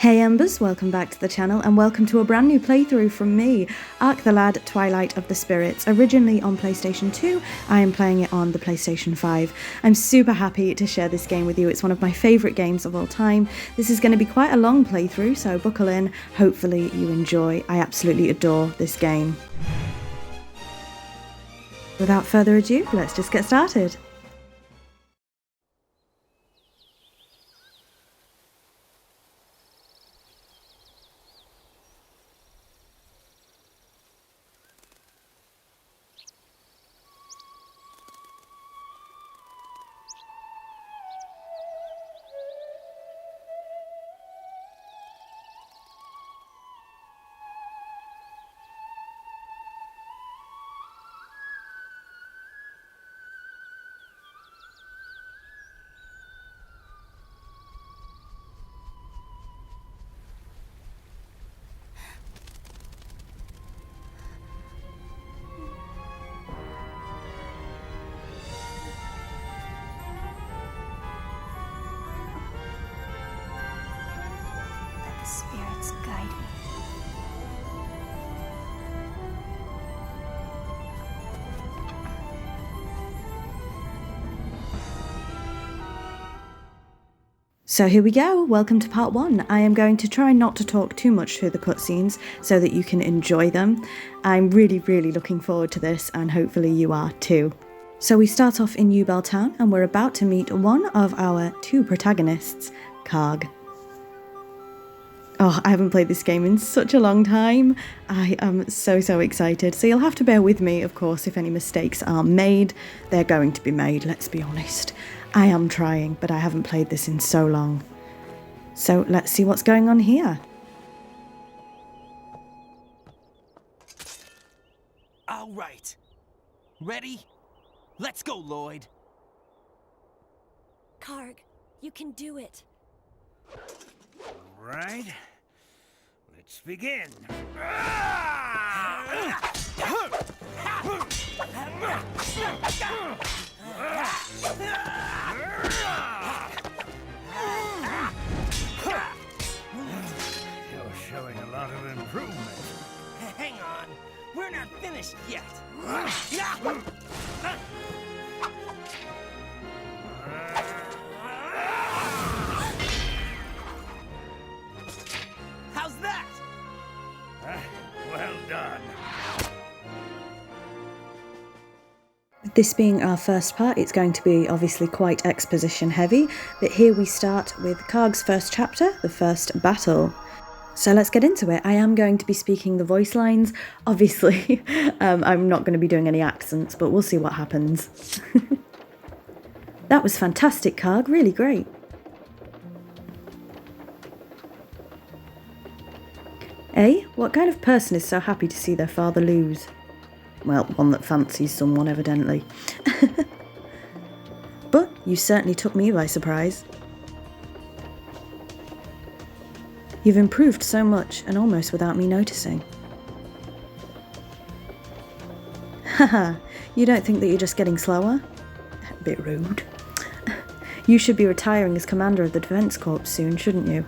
Hey Embers, welcome back to the channel and welcome to a brand new playthrough from me, Ark the Lad Twilight of the Spirits. Originally on PlayStation 2, I am playing it on the PlayStation 5. I'm super happy to share this game with you. It's one of my favourite games of all time. This is going to be quite a long playthrough, so buckle in. Hopefully you enjoy. I absolutely adore this game. Without further ado, let's just get started. Spirits guide me. So here we go, welcome to part 1. I am going to try not to talk too much through the cutscenes so that you can enjoy them. I'm really looking forward to this and hopefully you are too. So we start off in Ubel Town and we're about to meet one of our two protagonists, Karg. Oh, I haven't played this game in such a long time. I am so excited. So you'll have to bear with me, of course, if any mistakes are made. They're going to be made, let's be honest. I am trying, but I haven't played this in so long. So let's see what's going on here. All right. Ready? Let's go, Lloyd. Karg, you can do it. Right. Let's begin. You're showing a lot of improvement. Hang on. We're not finished yet. How's that? Well done. This being our first part, it's going to be obviously quite exposition heavy, but here we start with Karg's first chapter, the first battle. So let's get into it. I am going to be speaking the voice lines, obviously. I'm not going to be doing any accents, but we'll see what happens. That was fantastic, Karg, really great. Eh? What kind of person is so happy to see their father lose? Well, one that fancies someone, evidently. But you certainly took me by surprise. You've improved so much, and almost without me noticing. Haha, you don't think that you're just getting slower? A bit rude. You should be retiring as commander of the Defence Corps soon, shouldn't you?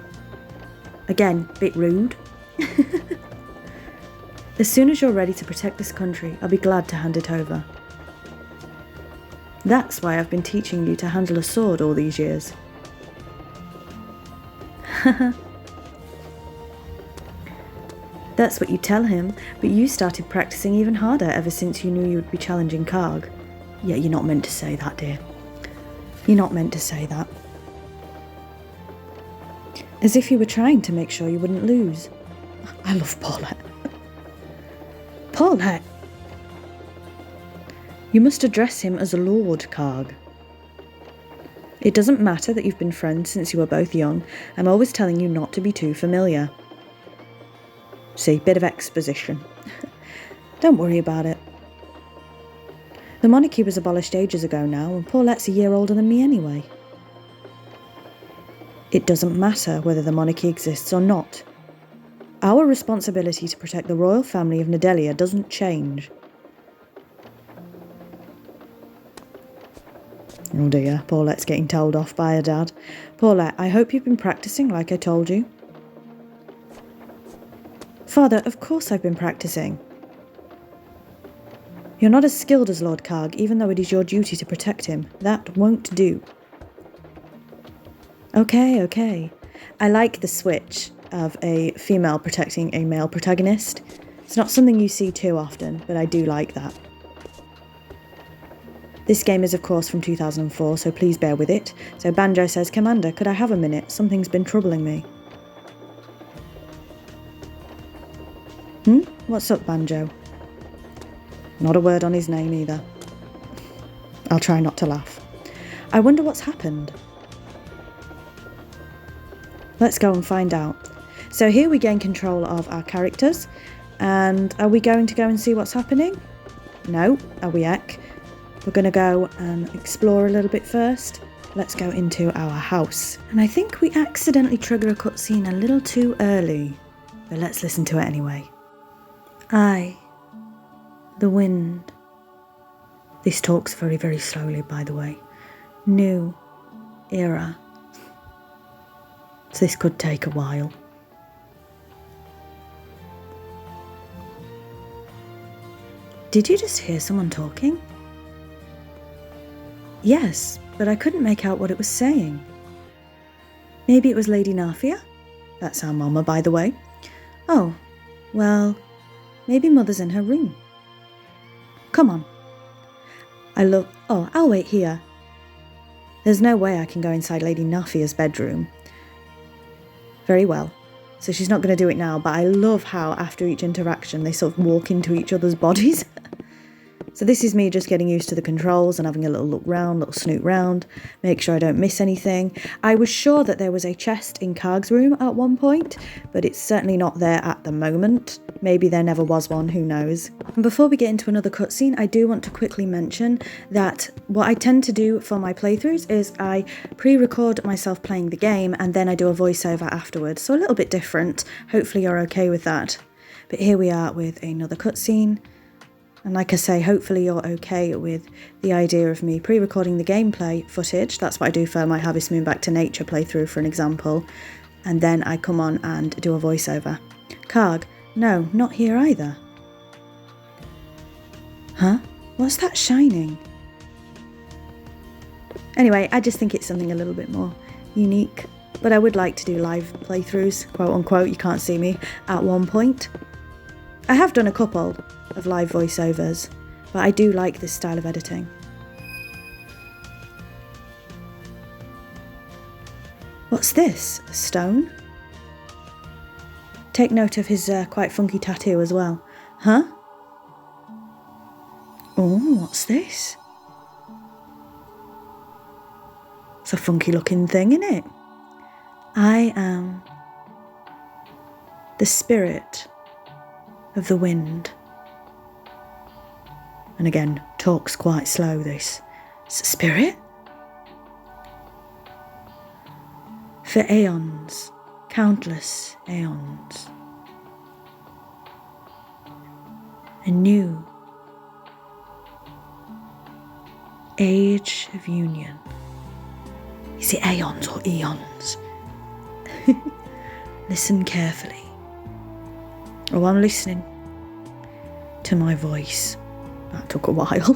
Again, bit rude. As soon as you're ready to protect this country, I'll be glad to hand it over. That's why I've been teaching you to handle a sword all these years. That's what you tell him, but you started practicing even harder ever since you knew you would be challenging Karg. Yeah, you're not meant to say that, dear. You're not meant to say that. As if you were trying to make sure you wouldn't lose. I love Paulette. Paulette! You must address him as Lord Karg. It doesn't matter that you've been friends since you were both young. I'm always telling you not to be too familiar. See, bit of exposition. Don't worry about it. The monarchy was abolished ages ago now, and Paulette's a year older than me anyway. It doesn't matter whether the monarchy exists or not. Our responsibility to protect the royal family of Nedelia doesn't change. Oh dear, Paulette's getting told off by her dad. Paulette, I hope you've been practicing like I told you. Father, of course I've been practicing. You're not as skilled as Lord Karg, even though it is your duty to protect him. That won't do. Okay. I like the switch of a female protecting a male protagonist. It's not something you see too often, but I do like that. This game is of course from 2004, so please bear with it. So Banjo says, Commander, could I have a minute? Something's been troubling me. What's up, Banjo? Not a word on his name either. I'll try not to laugh. I wonder what's happened. Let's go and find out. So here we gain control of our characters. And are we going to go and see what's happening? No, are we heck? We're going to go and explore a little bit first. Let's go into our house. And I think we accidentally trigger a cutscene a little too early. But let's listen to it anyway. I, the wind. This talks very, very slowly, by the way. New era. So this could take a while. Did you just hear someone talking? Yes, but I couldn't make out what it was saying. Maybe it was Lady Nafia? That's our mama, by the way. Oh, well, maybe Mother's in her room. Come on. I'll wait here. There's no way I can go inside Lady Nafia's bedroom. Very well. So she's not going to do it now, but I love how after each interaction they sort of walk into each other's bodies. So this is me just getting used to the controls and having a little look round, little snoot round, make sure I don't miss anything. I was sure that there was a chest in Karg's room at one point, but it's certainly not there at the moment. Maybe there never was one, who knows. And before we get into another cutscene, I do want to quickly mention that what I tend to do for my playthroughs is I pre-record myself playing the game and then I do a voiceover afterwards. So a little bit different. Hopefully you're okay with that. But here we are with another cutscene. And like I say, hopefully you're okay with the idea of me pre-recording the gameplay footage. That's what I do for my Harvest Moon Back to Nature playthrough, for an example. And then I come on and do a voiceover. Karg, no, not here either. Huh? What's that shining? Anyway, I just think it's something a little bit more unique. But I would like to do live playthroughs, quote unquote, you can't see me, at one point. I have done a couple of live voiceovers, but I do like this style of editing. What's this? A stone? Take note of his quite funky tattoo as well. Huh? Oh, what's this? It's a funky looking thing, isn't it? I am the spirit of the wind. And again, talks quite slow, this. It's a spirit? For aeons, countless aeons. A new age of union. Is it aeons or eons? Listen carefully. Oh, I'm listening to my voice. That took a while.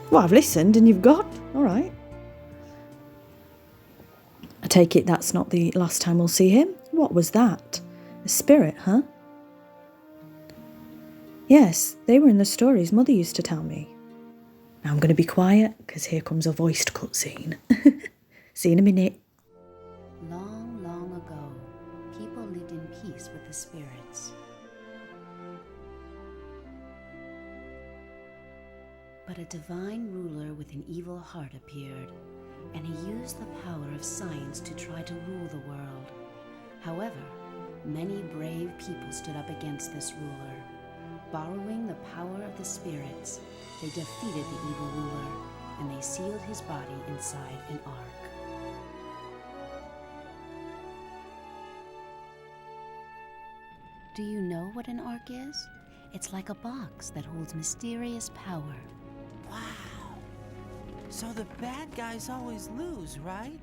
Well, I've listened and you've got. All right. I take it that's not the last time we'll see him. What was that? A spirit, huh? Yes, they were in the stories Mother used to tell me. Now I'm going to be quiet because here comes a voiced cutscene. See you in a minute. Long, long ago, people lived in peace with the spirits. But a divine ruler with an evil heart appeared, and he used the power of science to try to rule the world. However, many brave people stood up against this ruler. Borrowing the power of the spirits, they defeated the evil ruler, and they sealed his body inside an ark. Do you know what an ark is? It's like a box that holds mysterious power. Wow. So the bad guys always lose, right?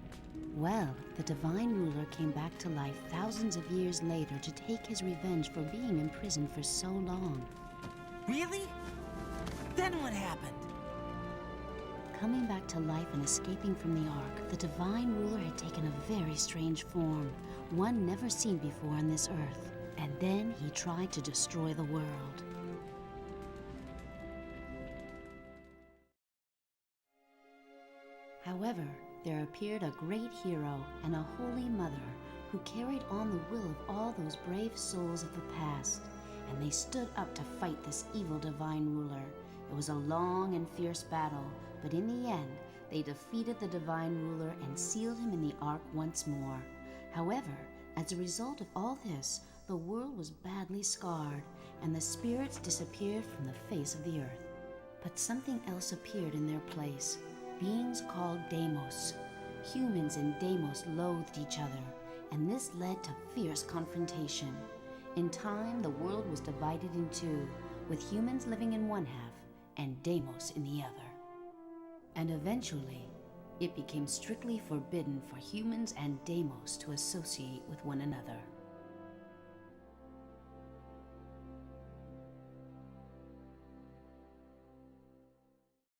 Well, the divine ruler came back to life thousands of years later to take his revenge for being imprisoned for so long. Really? Then what happened? Coming back to life and escaping from the Ark, the divine ruler had taken a very strange form, one never seen before on this earth. And then he tried to destroy the world. However, there appeared a great hero and a holy mother who carried on the will of all those brave souls of the past, and they stood up to fight this evil divine ruler. It was a long and fierce battle, but in the end, they defeated the divine ruler and sealed him in the Ark once more. However, as a result of all this, the world was badly scarred, and the spirits disappeared from the face of the earth. But something else appeared in their place, beings called Deimos. Humans and Deimos loathed each other, and this led to fierce confrontation. In time, the world was divided in two, with humans living in one half and Deimos in the other. And eventually, it became strictly forbidden for humans and Deimos to associate with one another.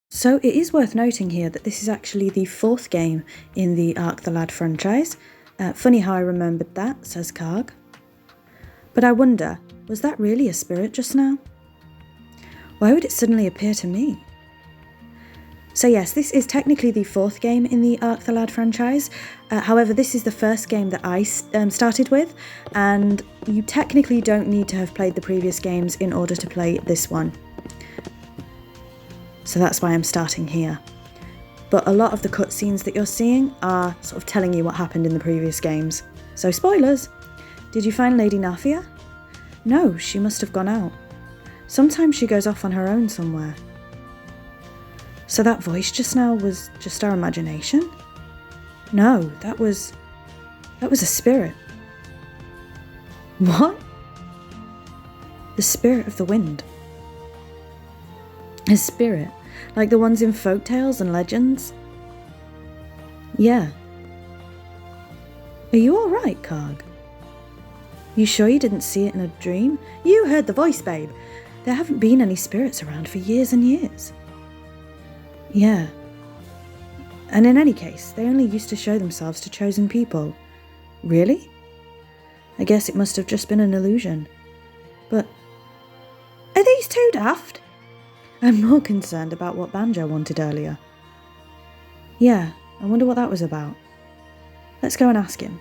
So it is worth noting here that this is actually the fourth game in the Ark the Lad franchise. Funny how I remembered that, says Karg. But I wonder, was that really a spirit just now? Why would it suddenly appear to me? So yes, this is technically the fourth game in the Ark the Lad franchise. However, this is the first game that I started with, and you technically don't need to have played the previous games in order to play this one. So that's why I'm starting here. But a lot of the cutscenes that you're seeing are sort of telling you what happened in the previous games. So spoilers! Did you find Lady Nafia? No, she must have gone out. Sometimes she goes off on her own somewhere. So that voice just now was just our imagination? No, that was a spirit. What? The spirit of the wind. A spirit, like the ones in folktales and legends? Yeah. Are you alright, Karg? You sure you didn't see it in a dream? You heard the voice, babe. There haven't been any spirits around for years and years. Yeah. And in any case, they only used to show themselves to chosen people. Really? I guess it must have just been an illusion. But are these two daft? I'm more concerned about what Banjo wanted earlier. Yeah, I wonder what that was about. Let's go and ask him.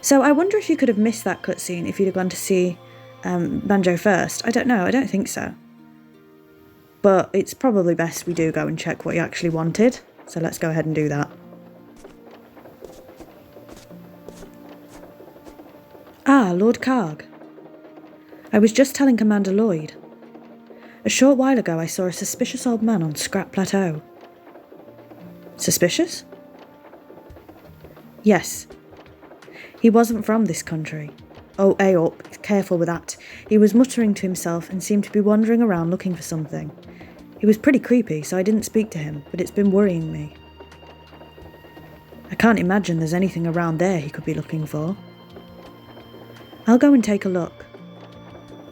So I wonder if you could have missed that cutscene if you'd have gone to see Banjo first. I don't know, I don't think so. But it's probably best we do go and check what he actually wanted. So let's go ahead and do that. Ah, Lord Karg. I was just telling Commander Lloyd. A short while ago I saw a suspicious old man on Scrap Plateau. Suspicious? Yes. He wasn't from this country. Oh, up, careful with that. He was muttering to himself and seemed to be wandering around looking for something. He was pretty creepy, so I didn't speak to him, but it's been worrying me. I can't imagine there's anything around there he could be looking for. I'll go and take a look.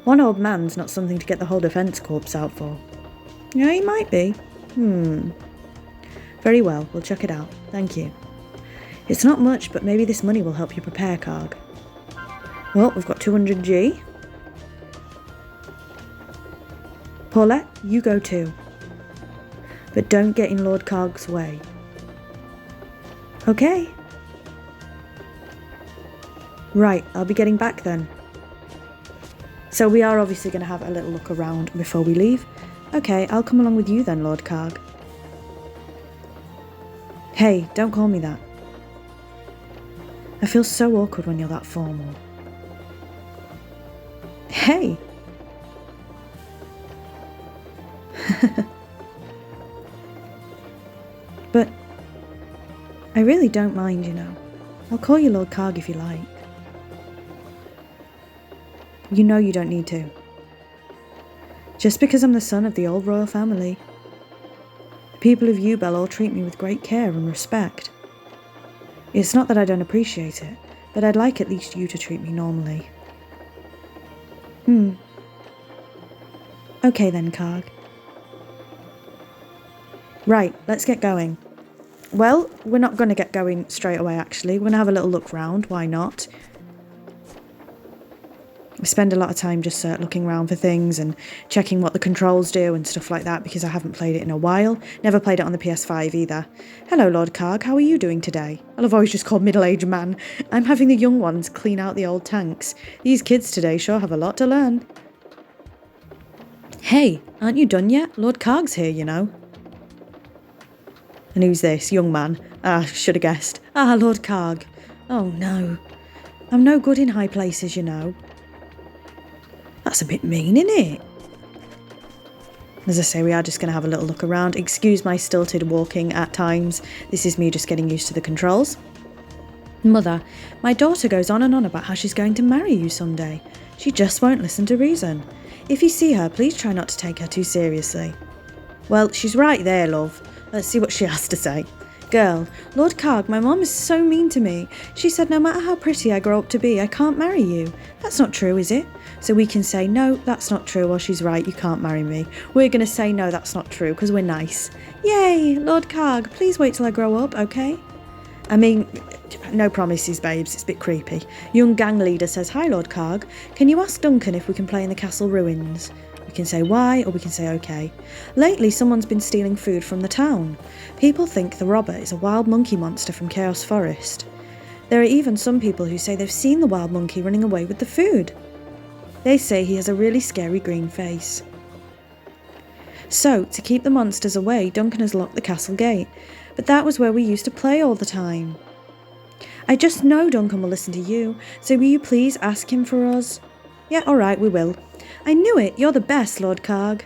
One old man's not something to get the whole defence corps out for. Yeah, he might be. Very well, we'll check it out. Thank you. It's not much, but maybe this money will help you prepare, Karg. Well, we've got 200G. Paulette, you go too. But don't get in Lord Karg's way. Okay. Right, I'll be getting back then. So we are obviously going to have a little look around before we leave. Okay, I'll come along with you then, Lord Karg. Hey, don't call me that. I feel so awkward when you're that formal. Hey! But I really don't mind, you know. I'll call you Lord Karg if you like. You know you don't need to. Just because I'm the son of the old royal family. people of EMbers all treat me with great care and respect. It's not that I don't appreciate it, but I'd like at least you to treat me normally. Okay then, Karg. Right, let's get going. Well, we're not going to get going straight away, actually. We're going to have a little look round. Why not? I spend a lot of time just looking around for things and checking what the controls do and stuff like that because I haven't played it in a while. Never played it on the PS5 either. Hello, Lord Karg. How are you doing today? I've always just called middle-aged man. I'm having the young ones clean out the old tanks. These kids today sure have a lot to learn. Hey, aren't you done yet? Lord Karg's here, you know. And who's this? Young man. Should have guessed. Lord Karg. Oh no. I'm no good in high places, you know. That's a bit mean, isn't it? As I say, we are just going to have a little look around. Excuse my stilted walking at times. This is me just getting used to the controls. Mother, my daughter goes on and on about how she's going to marry you someday. She just won't listen to reason. If you see her, please try not to take her too seriously. Well, she's right there, love. Let's see what she has to say. Girl, Lord Karg, my mom is so mean to me. She said no matter how pretty I grow up to be, I can't marry you. That's not true, is it? So we can say, no, that's not true, or she's right, you can't marry me. We're going to say, no, that's not true, because we're nice. Yay, Lord Karg, please wait till I grow up, okay? I mean, no promises, babes, it's a bit creepy. Young gang leader says, hi, Lord Karg. Can you ask Duncan if we can play in the castle ruins? We can say why, or we can say okay. Lately, someone's been stealing food from the town. People think the robber is a wild monkey monster from Chaos Forest. There are even some people who say they've seen the wild monkey running away with the food. They say he has a really scary green face. So, to keep the monsters away, Duncan has locked the castle gate. But that was where we used to play all the time. I just know Duncan will listen to you, so will you please ask him for us? Yeah, alright, we will. I knew it, you're the best, Lord Karg.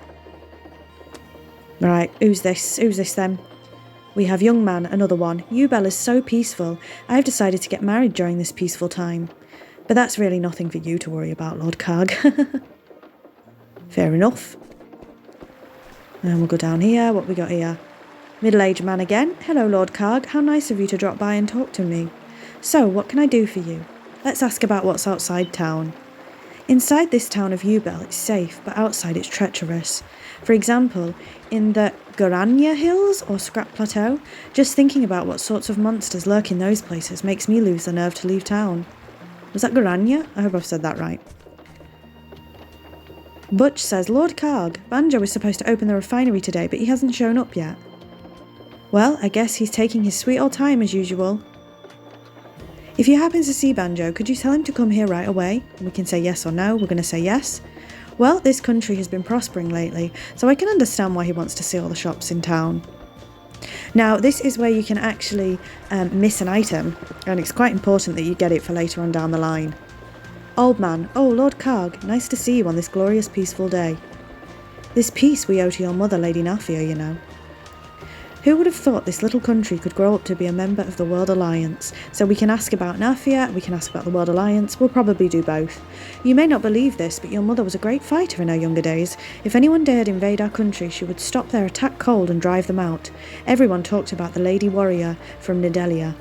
Right, who's this? Who's this then? We have young man, another one. EMbers is so peaceful. I've decided to get married during this peaceful time. But that's really nothing for you to worry about, Lord Karg. Fair enough. And we'll go down here. What we got here? Middle-aged man again. Hello, Lord Karg. How nice of you to drop by and talk to me. So, what can I do for you? Let's ask about what's outside town. Inside this town of EMbers, it's safe, but outside it's treacherous. For example, in the Garanya Hills or Scrap Plateau, just thinking about what sorts of monsters lurk in those places makes me lose the nerve to leave town. Was that Garanya? I hope I've said that right. Butch says, Lord Karg, Banjo was supposed to open the refinery today, but he hasn't shown up yet. Well, I guess he's taking his sweet old time as usual. If you happen to see Banjo, could you tell him to come here right away? We can say yes or no. We're going to say yes. Well, this country has been prospering lately, so I can understand why he wants to see all the shops in town. Now, this is where you can actually miss an item, and it's quite important that you get it for later on down the line. Old man, oh, Lord Karg, nice to see you on this glorious peaceful day. This peace we owe to your mother, Lady Nafia, you know. Who would have thought this little country could grow up to be a member of the World Alliance? So we can ask about Nafia, we can ask about the World Alliance, we'll probably do both. You may not believe this, but your mother was a great fighter in her younger days. If anyone dared invade our country, she would stop their attack cold and drive them out. Everyone talked about the Lady Warrior from Nidalee.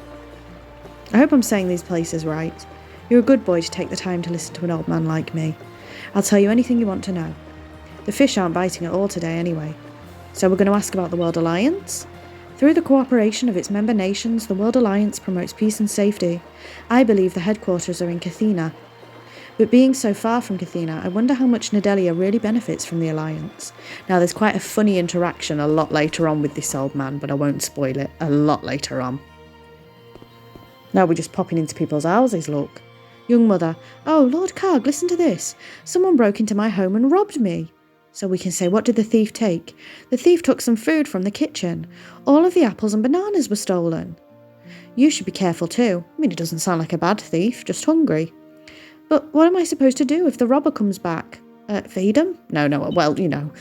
I hope I'm saying these places right. You're a good boy to take the time to listen to an old man like me. I'll tell you anything you want to know. The fish aren't biting at all today anyway. So we're going to ask about the World Alliance? Through the cooperation of its member nations, the World Alliance promotes peace and safety. I believe the headquarters are in Cathena. But being so far from Cathena, I wonder how much Nidalee really benefits from the Alliance. Now, there's quite a funny interaction a lot later on with this old man, but I won't spoil it. A lot later on. Now we're just popping into people's houses, look. Young mother, oh, Lord Karg, listen to this. Someone broke into my home and robbed me. So we can say, what did the thief take? The thief took some food from the kitchen. All of the apples and bananas were stolen. You should be careful too. I mean, it doesn't sound like a bad thief, just hungry. But what am I supposed to do if the robber comes back? Feed him? No, well, you know.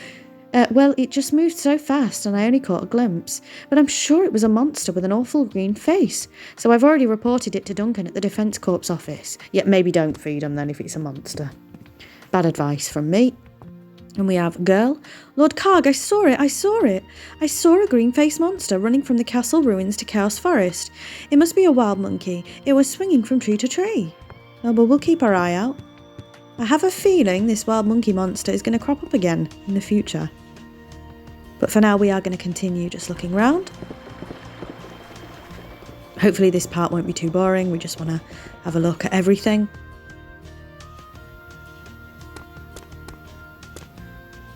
Well, it just moved so fast and I only caught a glimpse. But I'm sure it was a monster with an awful green face. So I've already reported it to Duncan at the Defence Corps office. Yet maybe don't feed him then if it's a monster. Bad advice from me. And we have girl. Lord Karg, I saw it. I saw a green-faced monster running from the castle ruins to Chaos Forest. It must be a wild monkey. It was swinging from tree to tree. Oh, but we'll keep our eye out. I have a feeling this wild monkey monster is going to crop up again in the future. But for now, we are going to continue just looking around. Hopefully this part won't be too boring. We just want to have a look at everything.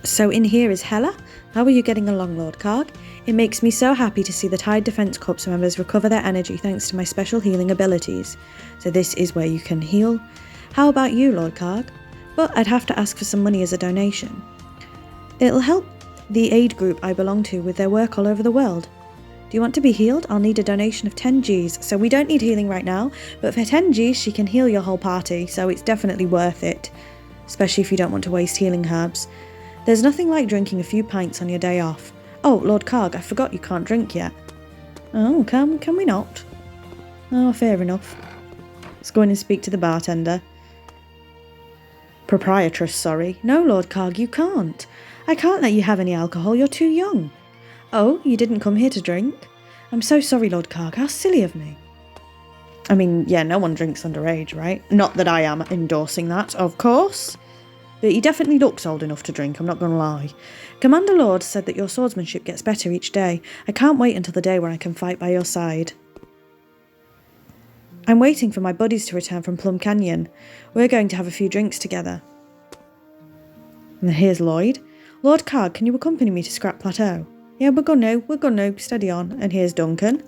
So in here is Hela. How are you getting along, Lord Karg? It makes me so happy to see the Tide Defense Corps members recover their energy thanks to my special healing abilities. So this is where you can heal. How about you, Lord Karg? But I'd have to ask for some money as a donation. It'll help the aid group I belong to with their work all over the world. Do you want to be healed? I'll need a donation of 10 Gs. So we don't need healing right now, but for 10 Gs she can heal your whole party, so it's definitely worth it. Especially if you don't want to waste healing herbs. There's nothing like drinking a few pints on your day off. Oh, Lord Karg, I forgot you can't drink yet. Oh, can we not? Oh, fair enough. Let's go in and speak to the bartender. Proprietress, sorry. No, Lord Karg, you can't. I can't let you have any alcohol, you're too young. Oh, you didn't come here to drink? I'm so sorry, Lord Karg, how silly of me. I mean, yeah, no one drinks underage, right? Not that I am endorsing that, of course. But he definitely looks old enough to drink, I'm not going to lie. Commander Lord said that your swordsmanship gets better each day. I can't wait until the day where I can fight by your side. I'm waiting for my buddies to return from Plum Canyon. We're going to have a few drinks together. And here's Lloyd. Lord Karg, can you accompany me to Scrap Plateau? Yeah, we're gonna, steady on. And here's Duncan.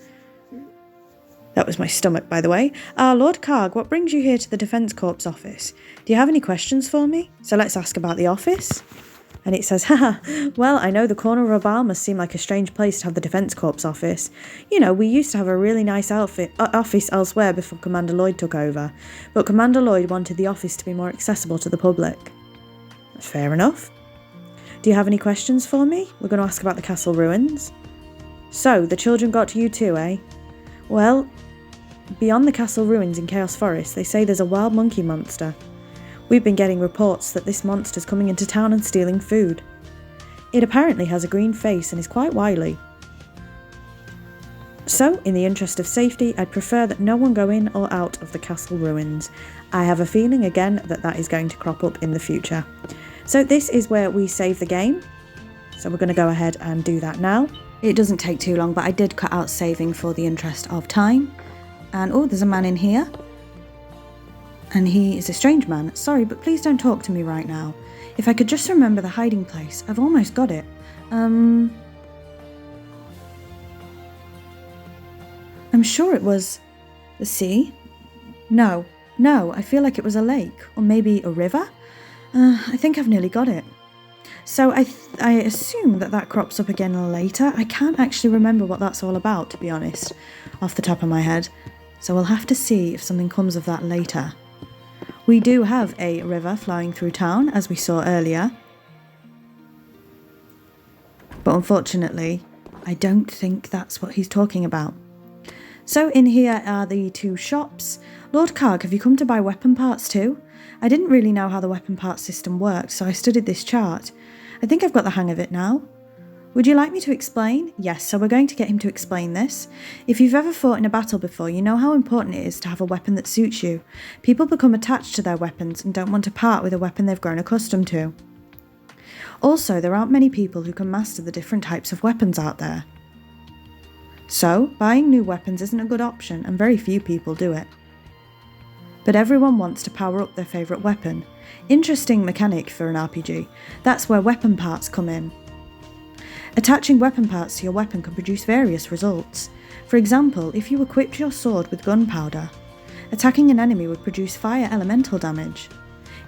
That was my stomach, by the way. Lord Karg, what brings you here to the Defence Corps office? Do you have any questions for me? So let's ask about the office. And it says, haha, well, I know the corner of a bar must seem like a strange place to have the Defence Corps office. You know, we used to have a really nice office elsewhere before Commander Lloyd took over. But Commander Lloyd wanted the office to be more accessible to the public. That's fair enough. Do you have any questions for me? We're going to ask about the castle ruins. So, the children got to you too, eh? Well, beyond the castle ruins in Chaos Forest, they say there's a wild monkey monster. We've been getting reports that this monster's coming into town and stealing food. It apparently has a green face and is quite wily. So, in the interest of safety, I'd prefer that no one go in or out of the castle ruins. I have a feeling again that is going to crop up in the future. So this is where we save the game. So we're going to go ahead and do that now. It doesn't take too long, but I did cut out saving for the interest of time. And oh, there's a man in here. And he is a strange man. Sorry, but please don't talk to me right now. If I could just remember the hiding place. I've almost got it. I'm sure it was the sea. No, I feel like it was a lake or maybe a river. I think I've nearly got it. So I assume that crops up again later. I can't actually remember what that's all about, to be honest, off the top of my head. So we'll have to see if something comes of that later. We do have a river flowing through town, as we saw earlier. But unfortunately, I don't think that's what he's talking about. So in here are the two shops. Lord Karg, have you come to buy weapon parts too? I didn't really know how the weapon parts system worked, so I studied this chart. I think I've got the hang of it now. Would you like me to explain? Yes, so we're going to get him to explain this. If you've ever fought in a battle before, you know how important it is to have a weapon that suits you. People become attached to their weapons and don't want to part with a weapon they've grown accustomed to. Also, there aren't many people who can master the different types of weapons out there. So, buying new weapons isn't a good option, and very few people do it. But everyone wants to power up their favourite weapon. Interesting mechanic for an RPG. That's where weapon parts come in. Attaching weapon parts to your weapon can produce various results. For example, if you equipped your sword with gunpowder, attacking an enemy would produce fire elemental damage.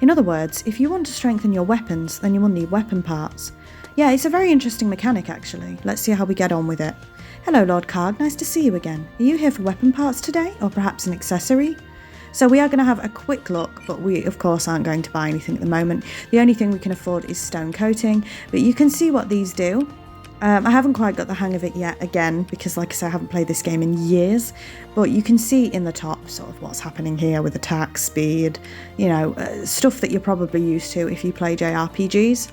In other words, if you want to strengthen your weapons, then you will need weapon parts. Yeah, it's a very interesting mechanic actually. Let's see how we get on with it. Hello Lord Karg, nice to see you again. Are you here for weapon parts today, or perhaps an accessory? So we are going to have a quick look, but we of course aren't going to buy anything at the moment. The only thing we can afford is stone coating, but you can see what these do. I haven't quite got the hang of it yet, again, because like I said, I haven't played this game in years, but you can see in the top sort of what's happening here with attack, speed, you know, stuff that you're probably used to if you play JRPGs.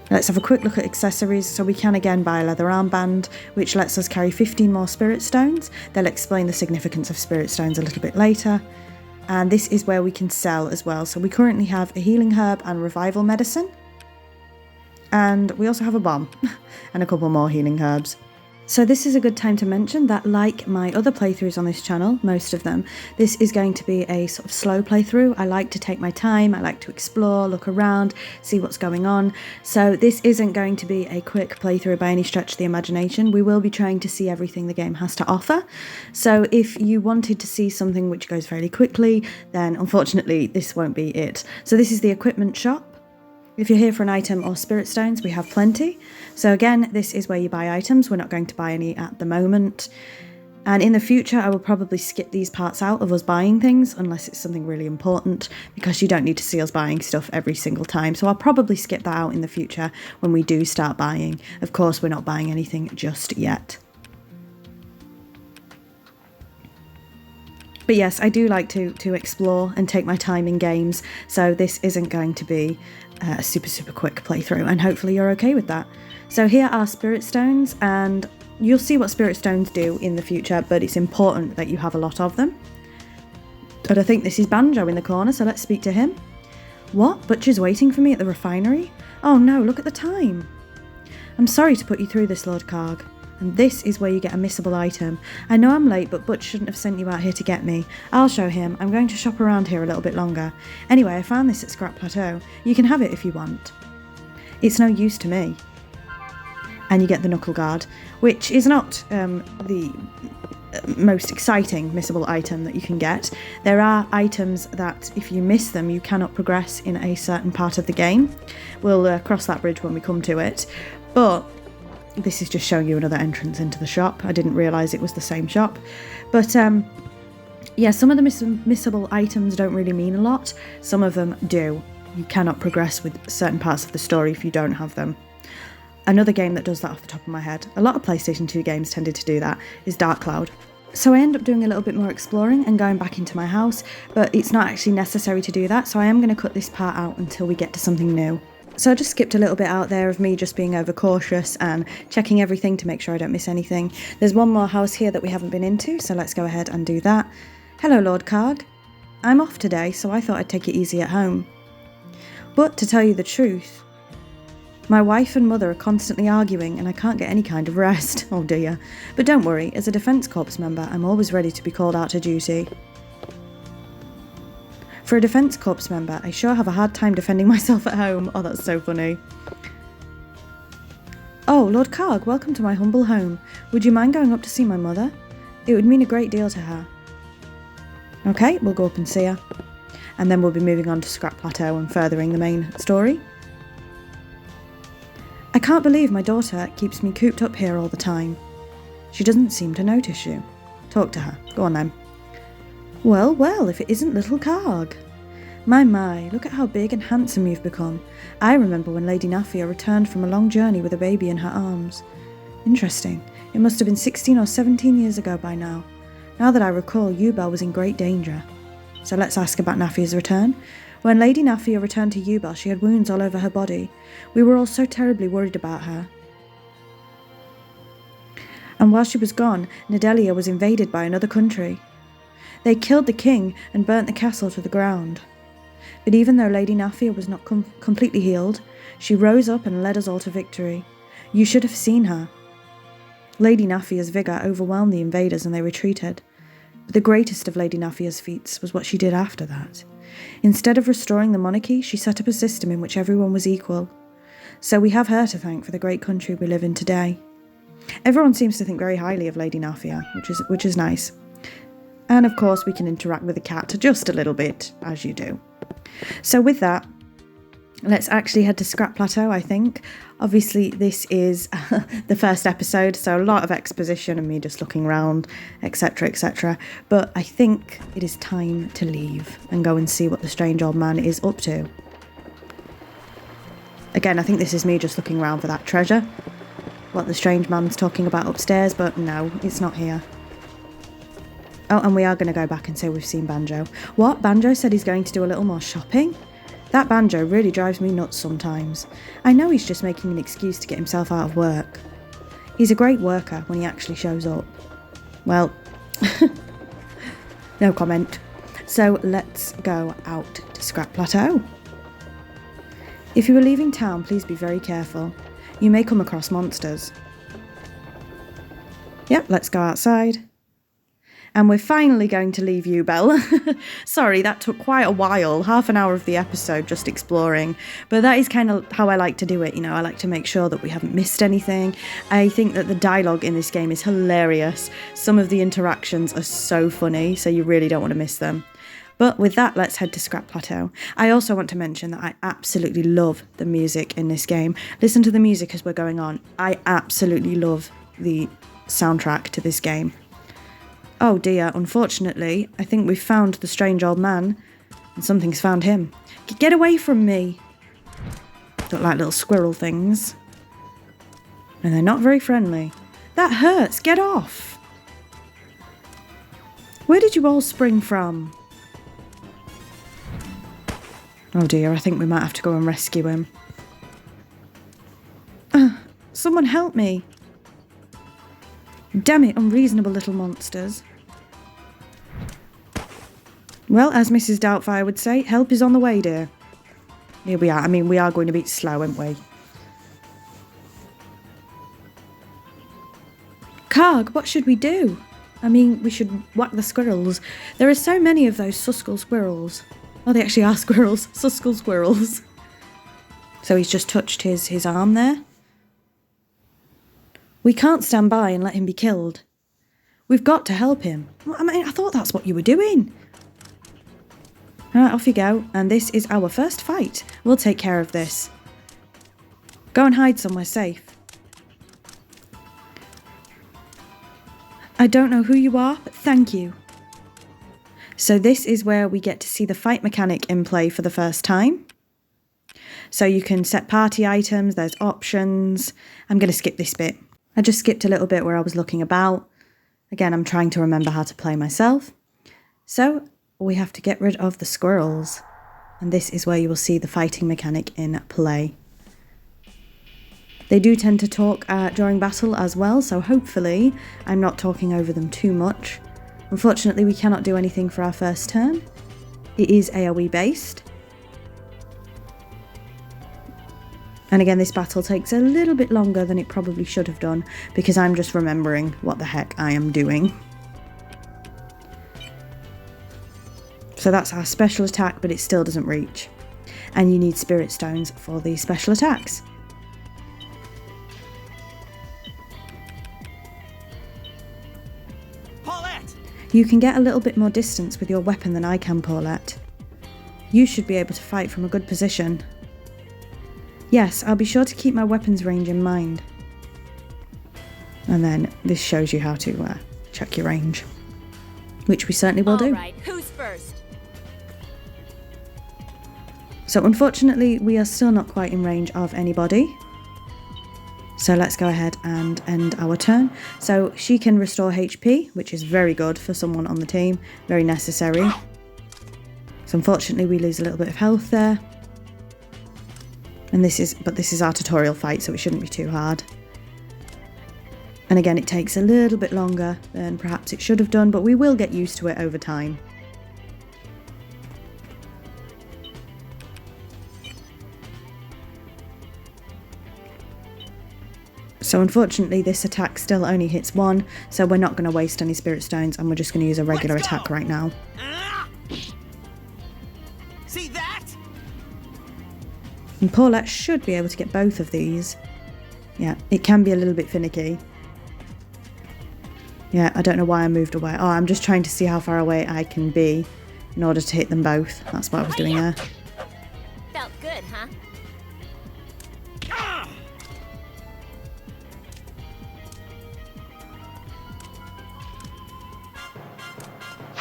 Let's have a quick look at accessories. So we can again buy a leather armband, which lets us carry 15 more spirit stones. They'll explain the significance of spirit stones a little bit later. And this is where we can sell as well. So we currently have a healing herb and revival medicine. And we also have a bomb and a couple more healing herbs. So this is a good time to mention that, like my other playthroughs on this channel, most of them, this is going to be a sort of slow playthrough. I like to take my time, I like to explore, look around, see what's going on. So this isn't going to be a quick playthrough by any stretch of the imagination. We will be trying to see everything the game has to offer. So if you wanted to see something which goes fairly quickly, then unfortunately this won't be it. So this is the equipment shop. If you're here for an item or spirit stones, we have plenty. So again, this is where you buy items. We're not going to buy any at the moment. And in the future, I will probably skip these parts out of us buying things, unless it's something really important, because you don't need to see us buying stuff every single time. So I'll probably skip that out in the future when we do start buying. Of course, we're not buying anything just yet. But yes, I do like to explore and take my time in games, so this isn't going to be a super quick playthrough, and hopefully you're okay with that. So here are spirit stones, and you'll see what spirit stones do in the future, but it's important that you have a lot of them. But I think this is Banjo in the corner, so let's speak to him. What? Butcher's waiting for me at the refinery? Oh no, look at the time. I'm sorry to put you through this, Lord Karg. And this is where you get a missable item. I know I'm late, but Butch shouldn't have sent you out here to get me. I'll show him. I'm going to shop around here a little bit longer. Anyway, I found this at Scrap Plateau. You can have it if you want. It's no use to me. And you get the Knuckle Guard, which is not the most exciting missable item that you can get. There are items that if you miss them, you cannot progress in a certain part of the game. We'll cross that bridge when we come to it. But this is just showing you another entrance into the shop. I didn't realise it was the same shop. But yeah, some of the missable items don't really mean a lot. Some of them do. You cannot progress with certain parts of the story if you don't have them. Another game that does that off the top of my head, a lot of PlayStation 2 games tended to do that, is Dark Cloud. So I end up doing a little bit more exploring and going back into my house, but it's not actually necessary to do that, so I am going to cut this part out until we get to something new. So I just skipped a little bit out there of me just being overcautious and checking everything to make sure I don't miss anything. There's one more house here that we haven't been into, so let's go ahead and do that. Hello, Lord Karg. I'm off today, so I thought I'd take it easy at home. But to tell you the truth, my wife and mother are constantly arguing and I can't get any kind of rest. Oh dear. But don't worry, as a Defence Corps member, I'm always ready to be called out to duty. For a Defence Corps member, I sure have a hard time defending myself at home. Oh, that's so funny. Oh, Lord Karg, welcome to my humble home. Would you mind going up to see my mother? It would mean a great deal to her. Okay, we'll go up and see her. And then we'll be moving on to Scrap Plateau and furthering the main story. I can't believe my daughter keeps me cooped up here all the time. She doesn't seem to notice you. Talk to her. Go on then. Well, well, if it isn't little Karg. My, look at how big and handsome you've become. I remember when Lady Nafia returned from a long journey with a baby in her arms. Interesting. It must have been 16 or 17 years ago by now. Now that I recall, Yubel was in great danger. So let's ask about Nafia's return. When Lady Nafia returned to Yubel, she had wounds all over her body. We were all so terribly worried about her. And while she was gone, Nedelia was invaded by another country. They killed the king and burnt the castle to the ground. But even though Lady Nafia was not completely healed, she rose up and led us all to victory. You should have seen her. Lady Nafia's vigour overwhelmed the invaders and they retreated. But the greatest of Lady Nafia's feats was what she did after that. Instead of restoring the monarchy, she set up a system in which everyone was equal. So we have her to thank for the great country we live in today. Everyone seems to think very highly of Lady Nafia, which is nice. And of course we can interact with the cat just a little bit, as you do. So with that, let's actually head to Scrap Plateau, I think. Obviously this is the first episode, so a lot of exposition and me just looking around, etc, etc. But I think it is time to leave and go and see what the strange old man is up to. Again, I think this is me just looking around for that treasure. What the strange man's talking about upstairs, but no, it's not here. Oh, and we are going to go back and say we've seen Banjo. What? Banjo said he's going to do a little more shopping? That banjo really drives me nuts sometimes. I know he's just making an excuse to get himself out of work. He's a great worker when he actually shows up. Well, no comment. So let's go out to Scrap Plateau. If you are leaving town, please be very careful. You may come across monsters. Yep, let's go outside. And we're finally going to leave you, Belle. Sorry, that took quite a while, half an hour of the episode just exploring. But that is kind of how I like to do it, you know, I like to make sure that we haven't missed anything. I think that the dialogue in this game is hilarious. Some of the interactions are so funny, so you really don't want to miss them. But with that, let's head to Scrap Plateau. I also want to mention that I absolutely love the music in this game. Listen to the music as we're going on. I absolutely love the soundtrack to this game. Oh dear, unfortunately, I think we've found the strange old man, and something's found him. Get away from me! Look like little squirrel things. And they're not very friendly. That hurts, get off! Where did you all spring from? Oh dear, I think we might have to go and rescue him. Someone help me! Damn it, unreasonable little monsters. Well, as Mrs. Doubtfire would say, help is on the way, dear. Here we are. I mean, we are going to be slow, aren't we? Karg, what should we do? I mean, we should whack the squirrels. There are so many of those Suskull squirrels. Oh, they actually are squirrels. Suskull squirrels. So he's just touched his arm there. We can't stand by and let him be killed. We've got to help him. I mean, I thought that's what you were doing. Alright, off you go. And this is our first fight. We'll take care of this. Go and hide somewhere safe. I don't know who you are, but thank you. So this is where we get to see the fight mechanic in play for the first time. So you can set party items, there's options. I'm going to skip this bit. I just skipped a little bit where I was looking about. Again, I'm trying to remember how to play myself. So we have to get rid of the squirrels. And this is where you will see the fighting mechanic in play. They do tend to talk during battle as well, so hopefully I'm not talking over them too much. Unfortunately, we cannot do anything for our first turn. It is AoE based. And again, this battle takes a little bit longer than it probably should have done because I'm just remembering what the heck I am doing. So that's our special attack, but it still doesn't reach. And you need spirit stones for the special attacks. Paulette! You can get a little bit more distance with your weapon than I can, Paulette. You should be able to fight from a good position. Yes, I'll be sure to keep my weapons range in mind. And then this shows you how to check your range, which we certainly will do. All right, who's first? So unfortunately, we are still not quite in range of anybody. So let's go ahead and end our turn. So she can restore HP, which is very good for someone on the team, very necessary. So unfortunately, we lose a little bit of health there. And this is our tutorial fight, so it shouldn't be too hard. And again, it takes a little bit longer than perhaps it should have done, but we will get used to it over time. So unfortunately, this attack still only hits one, so we're not going to waste any spirit stones, and we're just going to use a regular attack right now. See that? And Paulette should be able to get both of these. Yeah, it can be a little bit finicky. Yeah, I don't know why I moved away. Oh, I'm just trying to see how far away I can be in order to hit them both. That's what I was doing there. Felt good, huh?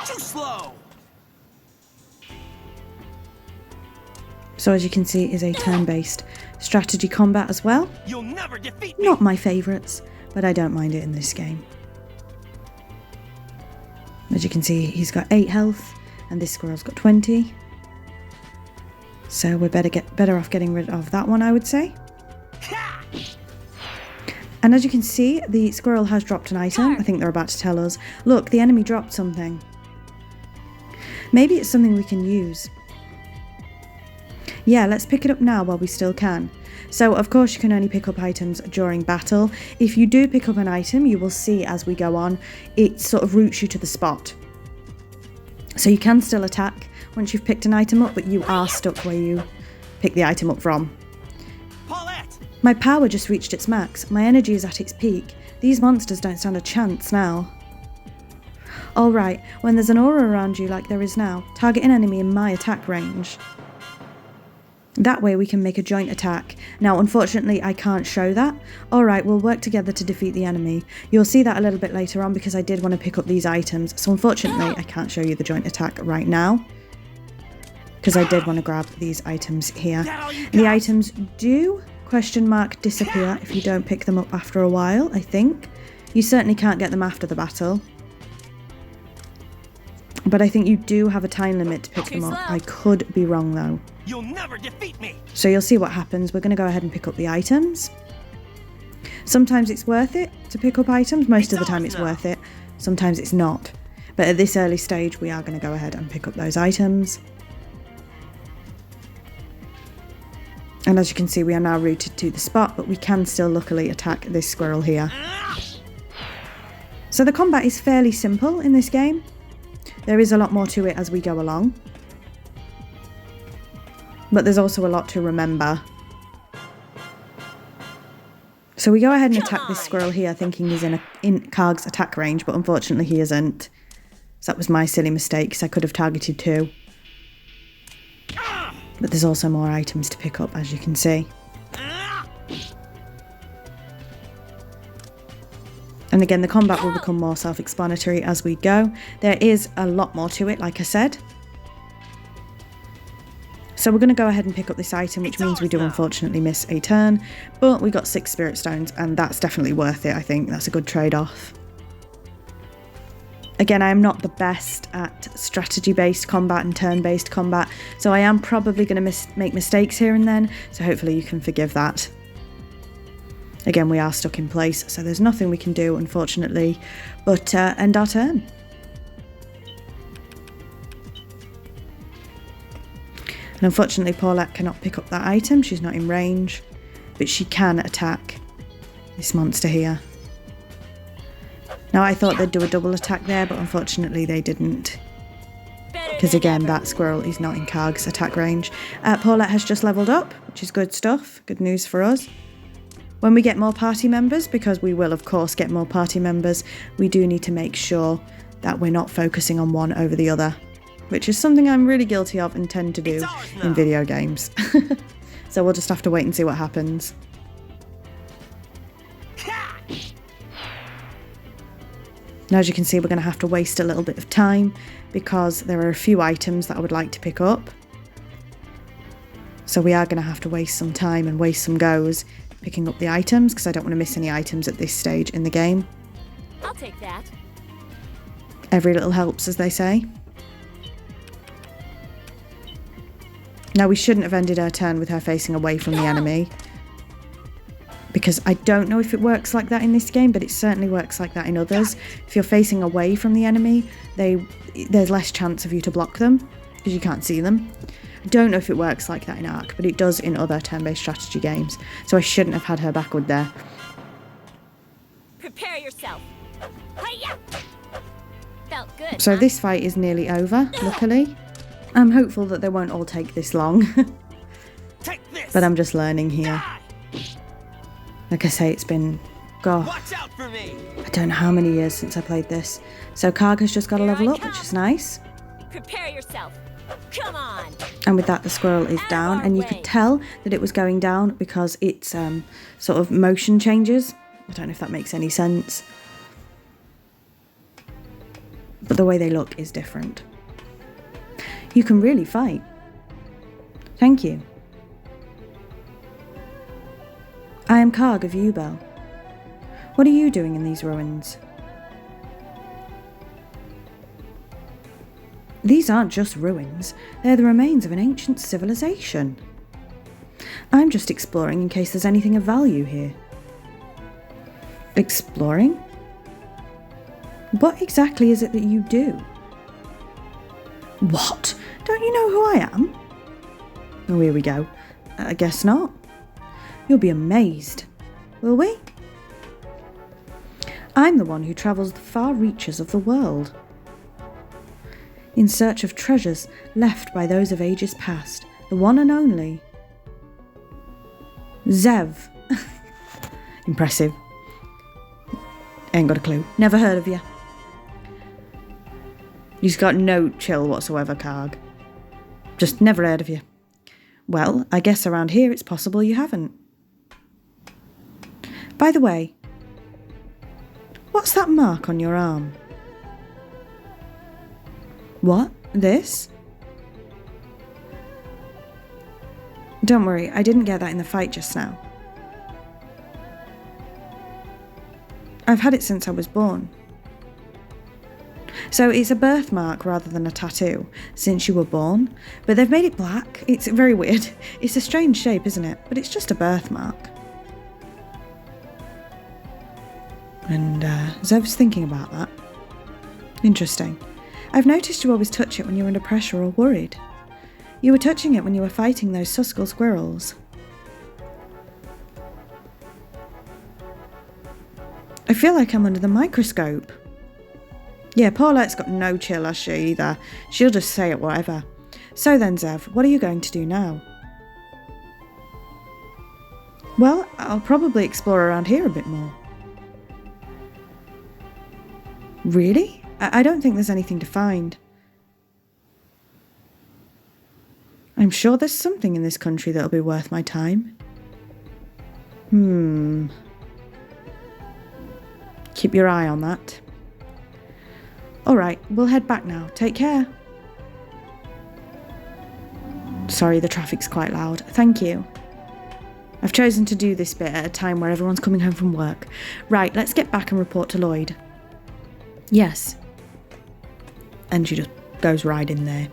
Too slow! So as you can see, it is a turn-based strategy combat as well. You'll never defeat me! Not my favourites, but I don't mind it in this game. As you can see, he's got 8 health, and this squirrel's got 20. So we're better off getting rid of that one, I would say. And as you can see, the squirrel has dropped an item. I think they're about to tell us. Look, the enemy dropped something. Maybe it's something we can use. Yeah, let's pick it up now while we still can. So, of course, you can only pick up items during battle. If you do pick up an item, you will see as we go on, it sort of routes you to the spot. So you can still attack once you've picked an item up, but you are stuck where you picked the item up from. Paulette! My power just reached its max. My energy is at its peak. These monsters don't stand a chance now. Alright, when there's an aura around you like there is now, target an enemy in my attack range. That way we can make a joint attack. Now, unfortunately, I can't show that. Alright, we'll work together to defeat the enemy. You'll see that a little bit later on because I did want to pick up these items. So unfortunately, I can't show you the joint attack right now, because I did want to grab these items here. The items do, disappear if you don't pick them up after a while, I think. You certainly can't get them after the battle. But I think you do have a time limit to pick them up. I could be wrong though. You'll never defeat me. So you'll see what happens. We're going to go ahead and pick up the items. Sometimes it's worth it to pick up items. Most of the time it's worth it. Sometimes it's not. But at this early stage, we are going to go ahead and pick up those items. And as you can see, we are now routed to the spot, but we can still luckily attack this squirrel here. So the combat is fairly simple in this game. There is a lot more to it as we go along. But there's also a lot to remember. So we go ahead and attack this squirrel here, thinking he's in Karg's attack range, but unfortunately he isn't. So that was my silly mistake, because I could have targeted two. But there's also more items to pick up, as you can see. And again, the combat will become more self-explanatory as we go. There is a lot more to it, like I said. So we're going to go ahead and pick up this item, which means we do unfortunately miss a turn. But we got 6 spirit stones, and that's definitely worth it, I think. That's a good trade-off. Again, I am not the best at strategy-based combat and turn-based combat, so I am probably going to make mistakes here and then, so hopefully you can forgive that. Again, we are stuck in place, so there's nothing we can do, unfortunately, but end our turn. And unfortunately, Paulette cannot pick up that item. She's not in range, but she can attack this monster here. Now, I thought they'd do a double attack there, but unfortunately they didn't. Because again, that squirrel is not in Karg's attack range. Paulette has just leveled up, which is good stuff. Good news for us. When we get more party members, because we will of course get more party members, we do need to make sure that we're not focusing on one over the other, which is something I'm really guilty of and tend to do in video games. So we'll just have to wait and see what happens. Now, as you can see, we're going to have to waste a little bit of time because there are a few items that I would like to pick up. So we are going to have to waste some time and waste some goes picking up the items because I don't want to miss any items at this stage in the game. I'll take that. Every little helps, as they say. Now, we shouldn't have ended our turn with her facing away from the enemy, because I don't know if it works like that in this game, but it certainly works like that in others. If you're facing away from the enemy, there's less chance of you to block them because you can't see them. I don't know if it works like that in Ark, but it does in other turn-based strategy games. So I shouldn't have had her backward there. Prepare yourself. Hi-ya! Felt good. So this fight is nearly over, luckily. I'm hopeful that they won't all take this long. Take this. But I'm just learning here. Like I say, it's been, God, Watch out for me. I don't know how many years since I played this. So Karg has just got a level up, which is nice. Prepare yourself. Come on. And with that, the squirrel is down, and you could tell that it was going down because its sort of motion changes. I don't know if that makes any sense. But the way they look is different. You can really fight. Thank you. I am Karg of Ubel. What are you doing in these ruins? These aren't just ruins, they're the remains of an ancient civilization. I'm just exploring in case there's anything of value here. Exploring? What exactly is it that you do? What? Don't you know who I am? Oh, here we go. I guess not. You'll be amazed. Will we? I'm the one who travels the far reaches of the world, in search of treasures left by those of ages past, the one and only Zev. Impressive. Ain't got a clue. Never heard of you. He's got no chill whatsoever, Karg. Just never heard of you. Well, I guess around here it's possible you haven't. By the way, what's that mark on your arm? What? This? Don't worry, I didn't get that in the fight just now. I've had it since I was born. So it's a birthmark rather than a tattoo, since you were born, but they've made it black. It's very weird. It's a strange shape, isn't it? But it's just a birthmark. And Zev's thinking about that. Interesting. I've noticed you always touch it when you're under pressure or worried. You were touching it when you were fighting those Suskull squirrels. I feel like I'm under the microscope. Yeah, Paulette's got no chill, has she, either. She'll just say it whatever. So then, Zev, what are you going to do now? Well, I'll probably explore around here a bit more. Really? I don't think there's anything to find. I'm sure there's something in this country that'll be worth my time. Keep your eye on that. Alright, we'll head back now. Take care. Sorry, the traffic's quite loud. Thank you. I've chosen to do this bit at a time where everyone's coming home from work. Right, let's get back and report to Lloyd. Yes. And she just goes right in there.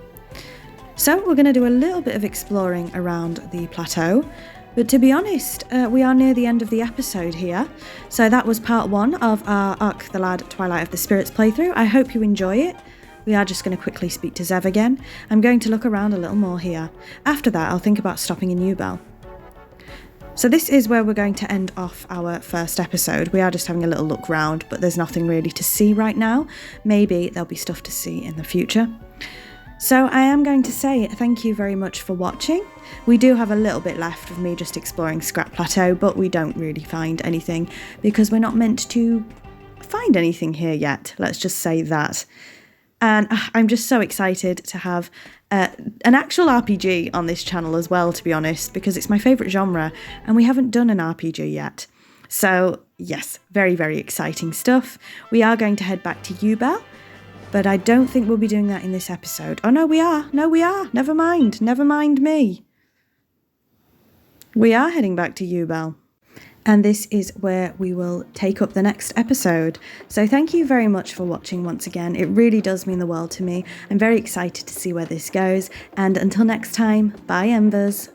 So we're going to do a little bit of exploring around the plateau. But to be honest, we are near the end of the episode here. So that was part 1 of our Ark the Lad Twilight of the Spirits playthrough. I hope you enjoy it. We are just going to quickly speak to Zev again. I'm going to look around a little more here. After that, I'll think about stopping in EMbers. So this is where we're going to end off our first episode. We are just having a little look round, but there's nothing really to see right now. Maybe there'll be stuff to see in the future. So I am going to say thank you very much for watching. We do have a little bit left of me just exploring Scrap Plateau, but we don't really find anything because we're not meant to find anything here yet. Let's just say that. And I'm just so excited to have an actual RPG on this channel as well, to be honest, because it's my favourite genre and we haven't done an RPG yet. So yes, very, very exciting stuff. We are going to head back to EMbers, but I don't think we'll be doing that in this episode. Oh, no, we are. No, we are. Never mind. Never mind me. We are heading back to EMbers. And this is where we will take up the next episode. So thank you very much for watching once again. It really does mean the world to me. I'm very excited to see where this goes. And until next time, bye EMbers.